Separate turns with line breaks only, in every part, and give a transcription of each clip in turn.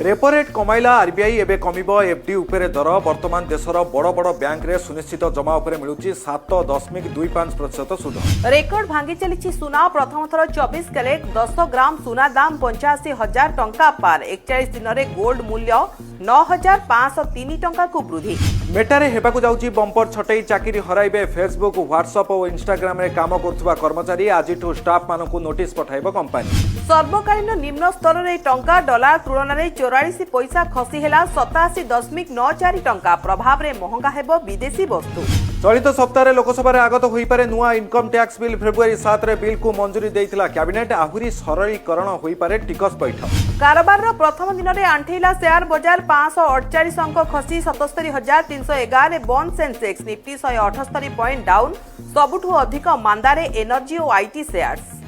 Repo rate कमाइला RBI एबे कमिबो FD उपरे दर वर्तमान देशर बड़ बड़ बैंक रे सुनिश्चित जमा उपरे मिलुची 7.25% सुध।
रेकर्ड भांगी चली सुना प्रथम थर 24 कैरेट 10 ग्राम सुना दाम 85,000 टंका पार 41 दिन रे गोल्ड मूल्य 9,503 टंका को वृद्धि।
मेटारे हेबाकु जाउची बंपर छटई चाकरी हराइबे फेसबुक व्हाट्सएप और इंस्टाग्राम रे काम करथुवा कर्मचारी आजिठु स्टाफ मानकु नोटिस पठाइबो कंपनी।
सर्वकालीन निम्न स्तर रे टंका डॉलर तुलन रे 44 पैसा खसी हेला 87.94 टंका प्रभाव रे महंगा हेबो विदेशी वस्तु।
चलित सप्ताह लोकसभा आगत हो पारे नुआ इनकम टैक्स बिल फेब्रुआरी 7 रे बिल को मंजूरी देइतिला कैबिनेट आहुरी सरलीकरण हो पारे टिकस बैठक।
कारोबार रो प्रथम दिन रे आंठेला शेयर बाजार 548 अंक खसी 77,311 बंद सेंसेक्स निफ्टी 178 पॉइंट डाउन सबुठु अधिक मांदारे एनर्जी और IT shares.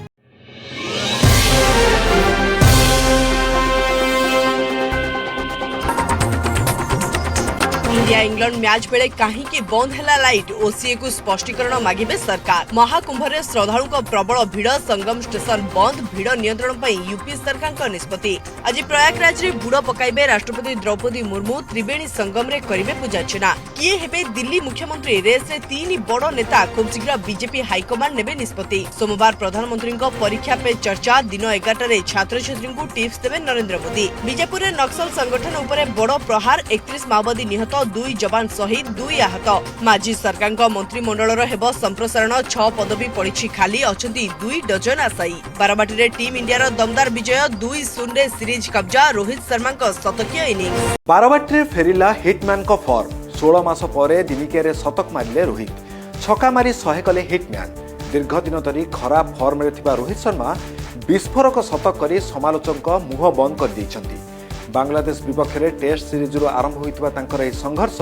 India England match बेले कहीं बंद है लाइट ओसीए को स्पष्टीकरण मागिबे सरकार। महाकुंभ रे श्रद्धालु को प्रबल भिड़ संगम स्टेशन बंद भिड़ नियंत्रण पर यूपी सरकार निष्पत्ति। आज प्रयागराज रे बुड़ पकाइबे राष्ट्रपति द्रौपदी मुर्मू त्रिवेणी संगम रे करिबे पूजार्चना। किए हेबे दिल्ली मुख्यमंत्री रेस रे तीन बड़ नेता खूब शीघ्र बीजेपी हाईकमांड नेबे निष्पत्ति। सोमवार प्रधानमंत्री परीक्षा पे चर्चा दिन 11 रे छात्र छात्री को टिप्स देबे नरेंद्र मोदी। बीजेपुर रे नक्सल संगठन उपरे बड़ प्रहार 31 माओवादी निहत 2 जवान शहीद 2 आहत। माजी सरकार मंत्रिमंडल हेब संप्रसारण 6 पदवी पड़ी खाली अछंती 2 डजन आशायी। बारवाटी रे टीम इंडिया दमदार विजय 2-0 रे सीरीज कब्जा रोहित शर्मा शतकीय इनिंग्स।
बारवाटी रे फेरिला हिटमैन को फॉर्म 16 मास परे दिनिके रे शतक मारिले रोहित छक्का मारी 100 कले हिटमैन। दीर्घ दिन धरी खराब फॉर्म रे थिबा रोहित शर्मा विस्फोरक शतक करी समालोचक मुह बंद कर दैछंती। बांग्लादेश विपक्ष में टेस्ट सीरीज आरंभ होता संघर्ष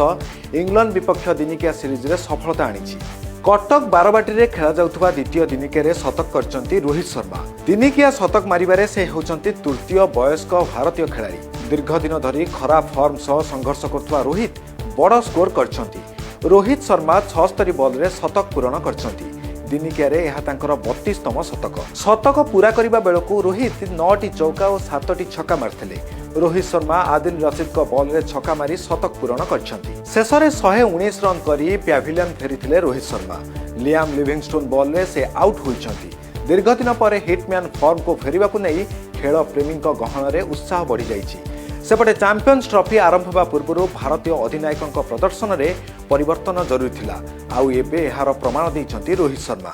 इंग्लैंड विपक्ष दिनिकिया सीरीज रे सफलता आनी। कटक बारवाटी रे खेला जाउथुबा द्वितीय दिनिके रे शतक करचंती रोहित शर्मा। दिनिकिया शतक मारिबारे से होचंती तृतीय वयस्क भारतीय खिलाड़ी। दीर्घ दिन धरी खराब फॉर्म सह संघर्ष करथुवा रोहित बड़ स्कोर करचंती। रोहित शर्मा 76 बॉल रे शतक पूरण करचंती। दिनिकिया रे यह तांकर 32तम शतक पूरा करिबा बेलकु रोहित 9टी चौका और 7टी छक्का मारथिले। रोहित शर्मा आदिल रशीद को बॉल रे छक्का मारी शतक पूरण करछंती। शेष रे 119 रन करी पैविलियन फेरिथिले Rohit Sharma. Liam Livingstone ball रे से आउट होइछंती। दीर्घ दिन पर हिटमैन फॉर्म को फेरिबाकु नै खेल प्रेमी गहन रे उत्साह बढ़ी जाइछि। सेपटे चैंपियंस ट्रॉफी आरंभ होगा पूर्व भारतीय अधिनायक प्रदर्शन में परिवर्तन जरूरी थिला आउ एबे एहार प्रमाण दैछंती रोहित शर्मा।